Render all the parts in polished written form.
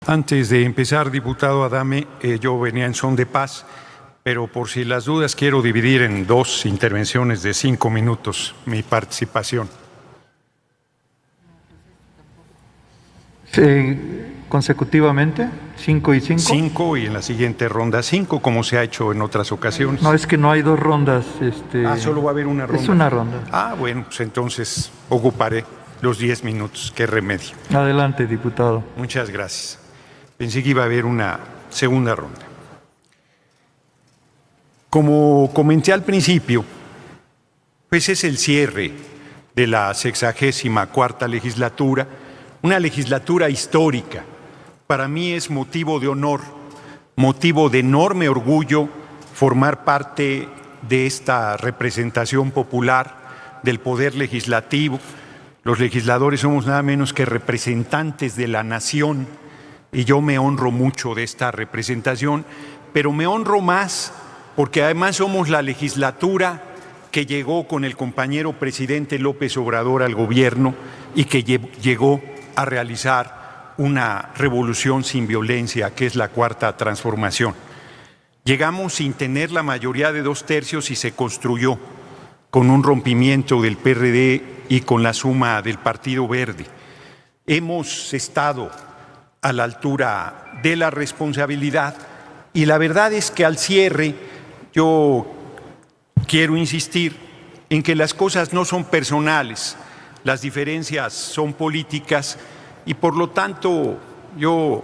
Antes de empezar, diputado Adame, yo venía en son de paz, pero por si las dudas quiero dividir en dos intervenciones de 5 minutos mi participación. ¿Consecutivamente? ¿5 y 5? 5 y en la siguiente ronda 5, como se ha hecho en otras ocasiones. No, es que no hay dos rondas. Solo va a haber una ronda. Es una ronda. Bueno, pues entonces ocuparé los 10 minutos. Qué remedio. Adelante, diputado. Muchas gracias. Pensé que iba a haber una segunda ronda. Como comenté al principio, pues es el cierre de la 64ª legislatura, una legislatura histórica. Para mí es motivo de honor, motivo de enorme orgullo formar parte de esta representación popular del poder legislativo. Los legisladores somos nada menos que representantes de la nación y yo me honro mucho de esta representación, pero me honro más porque además somos la legislatura que llegó con el compañero presidente López Obrador al gobierno y que llegó a realizar una revolución sin violencia, que es la Cuarta Transformación. Llegamos sin tener la mayoría de 2/3 y se construyó con un rompimiento del PRD y con la suma del Partido Verde. Hemos estado a la altura de la responsabilidad y la verdad es que al cierre yo quiero insistir en que las cosas no son personales, las diferencias son políticas y por lo tanto yo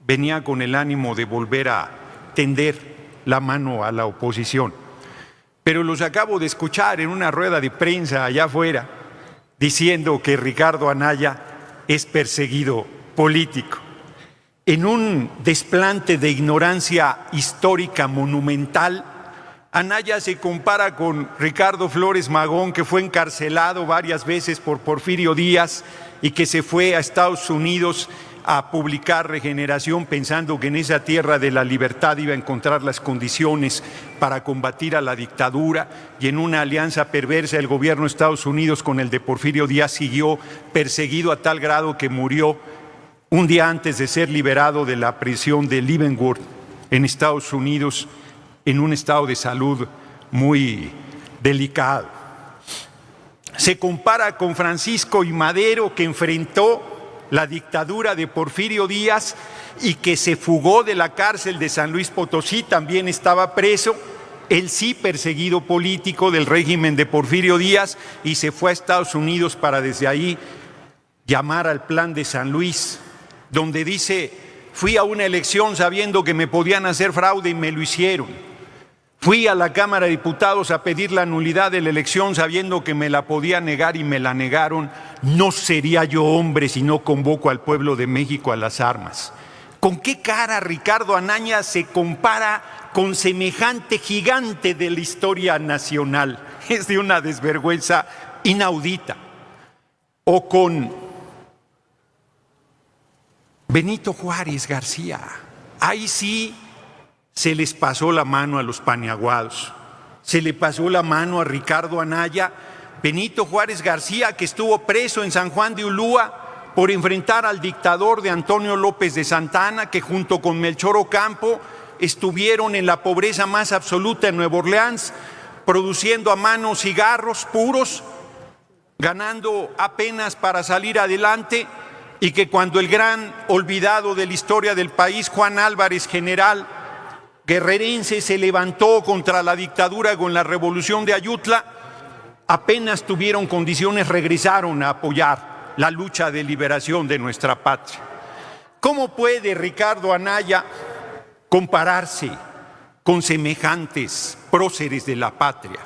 venía con el ánimo de volver a tender la mano a la oposición. Pero los acabo de escuchar en una rueda de prensa allá afuera diciendo que Ricardo Anaya es perseguido político. En un desplante de ignorancia histórica monumental, Anaya se compara con Ricardo Flores Magón, que fue encarcelado varias veces por Porfirio Díaz y que se fue a Estados Unidos a publicar Regeneración pensando que en esa tierra de la libertad iba a encontrar las condiciones para combatir a la dictadura, y en una alianza perversa el gobierno de Estados Unidos con el de Porfirio Díaz siguió perseguido a tal grado que murió un día antes de ser liberado de la prisión de Leavenworth en Estados Unidos en un estado de salud muy delicado. Se compara con Francisco I. Madero, que enfrentó la dictadura de Porfirio Díaz y que se fugó de la cárcel de San Luis Potosí, también estaba preso, él sí perseguido político del régimen de Porfirio Díaz, y se fue a Estados Unidos para desde ahí llamar al Plan de San Luis, donde dice: fui a una elección sabiendo que me podían hacer fraude y me lo hicieron. Fui a la Cámara de Diputados a pedir la nulidad de la elección sabiendo que me la podía negar y me la negaron. No sería yo hombre si no convoco al pueblo de México a las armas. ¿Con qué cara Ricardo Anaya se compara con semejante gigante de la historia nacional? Es de una desvergüenza inaudita. O con Benito Juárez García. Ahí sí se les pasó la mano a los paniaguados, se le pasó la mano a Ricardo Anaya. Benito Juárez García, que estuvo preso en San Juan de Ulúa por enfrentar al dictador de Antonio López de Santa Anna, que junto con Melchor Ocampo estuvieron en la pobreza más absoluta en Nueva Orleans, produciendo a mano cigarros puros, ganando apenas para salir adelante, y que cuando el gran olvidado de la historia del país, Juan Álvarez, general guerrerense, se levantó contra la dictadura con la revolución de Ayutla, apenas tuvieron condiciones, regresaron a apoyar la lucha de liberación de nuestra patria. ¿Cómo puede Ricardo Anaya compararse con semejantes próceres de la patria?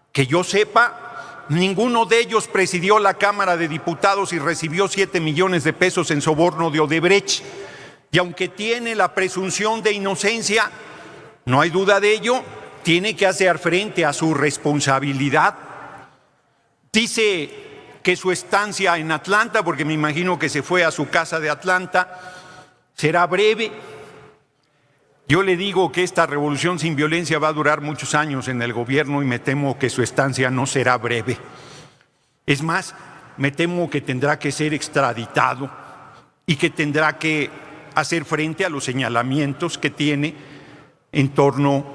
Que yo sepa, ninguno de ellos presidió la Cámara de Diputados y recibió 7 millones de pesos en soborno de Odebrecht. Y aunque tiene la presunción de inocencia, no hay duda de ello, tiene que hacer frente a su responsabilidad. Dice que su estancia en Atlanta, porque me imagino que se fue a su casa de Atlanta, será breve. Yo le digo que esta revolución sin violencia va a durar muchos años en el gobierno y me temo que su estancia no será breve. Es más, me temo que tendrá que ser extraditado y que tendrá que hacer frente a los señalamientos que tiene en torno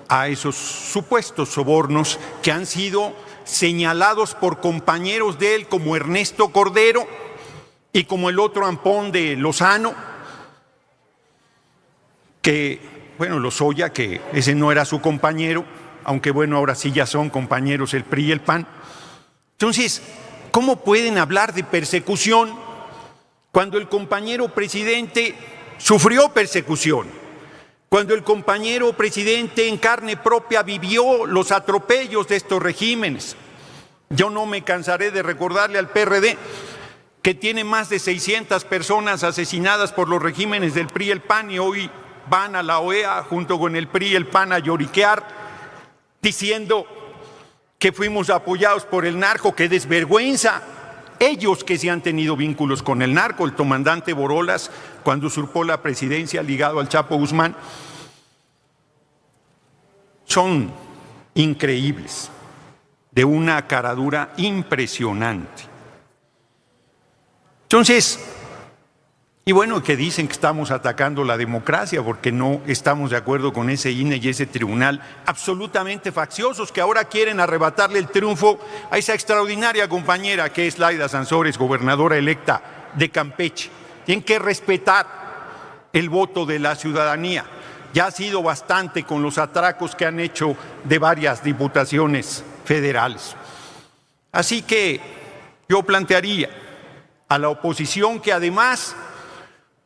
a esos supuestos sobornos que han sido señalados por compañeros de él como Ernesto Cordero y como el otro ampón de Lozano, que, bueno, Lozoya, que ese no era su compañero, aunque bueno, ahora sí ya son compañeros el PRI y el PAN. Entonces, ¿cómo pueden hablar de persecución cuando el compañero presidente sufrió persecución? Cuando el compañero presidente en carne propia vivió los atropellos de estos regímenes. Yo no me cansaré de recordarle al PRD que tiene más de 600 personas asesinadas por los regímenes del PRI y el PAN y hoy van a la OEA junto con el PRI y el PAN a lloriquear diciendo que fuimos apoyados por el narco. ¡Qué desvergüenza! Ellos que sí han tenido vínculos con el narco, el comandante Borolas, cuando usurpó la presidencia ligado al Chapo Guzmán, son increíbles, de una caradura impresionante. Entonces, y bueno, que dicen que estamos atacando la democracia porque no estamos de acuerdo con ese INE y ese tribunal, absolutamente facciosos, que ahora quieren arrebatarle el triunfo a esa extraordinaria compañera que es Laida Sansores, gobernadora electa de Campeche. Tienen que respetar el voto de la ciudadanía. Ya ha sido bastante con los atracos que han hecho de varias diputaciones federales. Así que yo plantearía a la oposición que además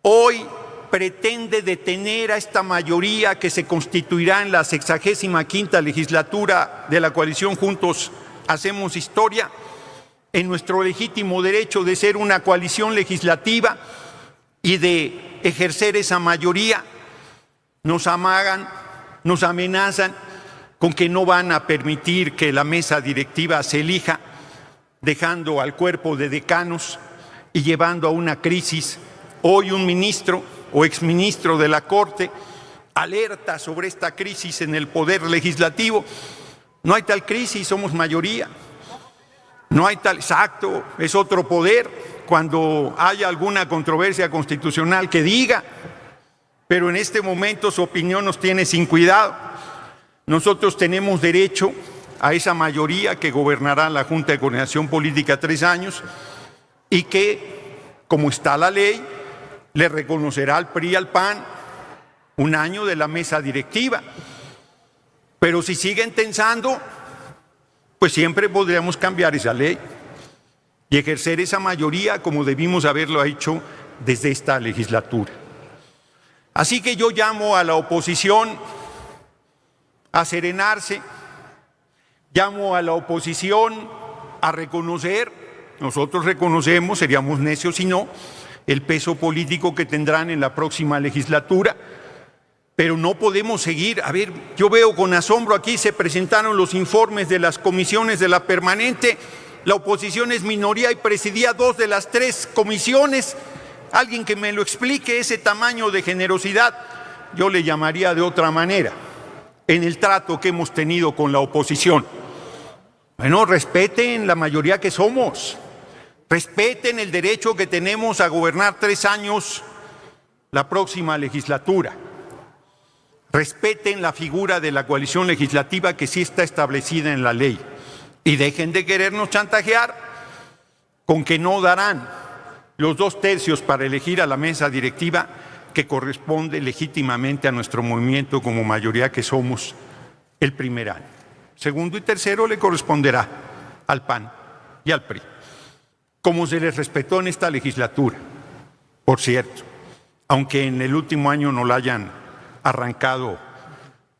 hoy pretende detener a esta mayoría que se constituirá en la 65ª legislatura de la coalición Juntos Hacemos Historia, en nuestro legítimo derecho de ser una coalición legislativa y de ejercer esa mayoría. Nos amagan, nos amenazan con que no van a permitir que la mesa directiva se elija, dejando al cuerpo de decanos y llevando a una crisis. Hoy un ministro o exministro de la Corte alerta sobre esta crisis en el poder legislativo. No hay tal crisis, somos mayoría. No hay tal, exacto, es otro poder. Cuando haya alguna controversia constitucional que diga, pero en este momento su opinión nos tiene sin cuidado. Nosotros tenemos derecho a esa mayoría que gobernará la Junta de Coordinación Política 3 años y que, como está la ley, le reconocerá al PRI y al PAN 1 año de la mesa directiva. Pero si siguen tensando, pues siempre podríamos cambiar esa ley y ejercer esa mayoría como debimos haberlo hecho desde esta legislatura. Así que yo llamo a la oposición a serenarse, llamo a la oposición a reconocer, nosotros reconocemos, seríamos necios si no, el peso político que tendrán en la próxima legislatura, pero no podemos seguir. A ver, yo veo con asombro aquí se presentaron los informes de las comisiones de la permanente, la oposición es minoría y presidía 2 de las 3 comisiones. Alguien que me lo explique, ese tamaño de generosidad, yo le llamaría de otra manera, en el trato que hemos tenido con la oposición. Bueno, respeten la mayoría que somos, respeten el derecho que tenemos a gobernar 3 años la próxima legislatura, respeten la figura de la coalición legislativa que sí está establecida en la ley y dejen de querernos chantajear con que no darán los 2/3 para elegir a la mesa directiva que corresponde legítimamente a nuestro movimiento como mayoría que somos el primer año. Segundo y tercero le corresponderá al PAN y al PRI, como se les respetó en esta legislatura, por cierto, aunque en el último año no la hayan arrancado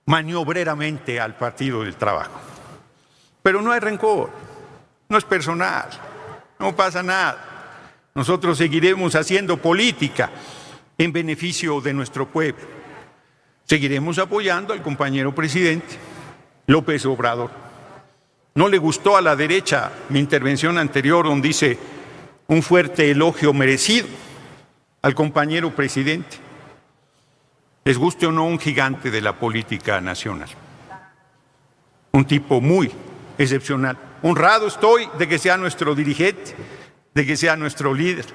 maniobreramente al Partido del Trabajo. Pero no hay rencor, no es personal, no pasa nada. Nosotros seguiremos haciendo política en beneficio de nuestro pueblo. Seguiremos apoyando al compañero presidente López Obrador. No le gustó a la derecha mi intervención anterior donde hice un fuerte elogio merecido al compañero presidente. Les guste o no, un gigante de la política nacional. Un tipo muy excepcional. Honrado estoy de que sea nuestro dirigente, de que sea nuestro líder,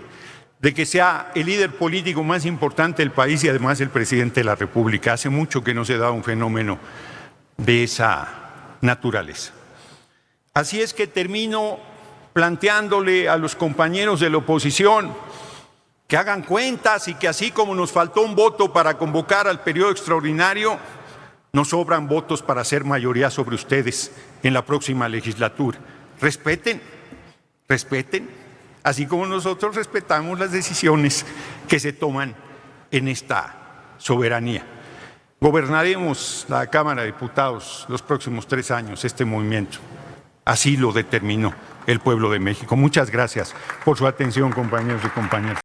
de que sea el líder político más importante del país y además el presidente de la República. Hace mucho que no se da un fenómeno de esa naturaleza. Así es que termino planteándole a los compañeros de la oposición que hagan cuentas y que así como nos faltó un voto para convocar al periodo extraordinario, nos sobran votos para hacer mayoría sobre ustedes en la próxima legislatura. Respeten, así como nosotros respetamos las decisiones que se toman en esta soberanía. Gobernaremos la Cámara de Diputados los próximos 3 años, este movimiento. Así lo determinó el pueblo de México. Muchas gracias por su atención, compañeros y compañeras.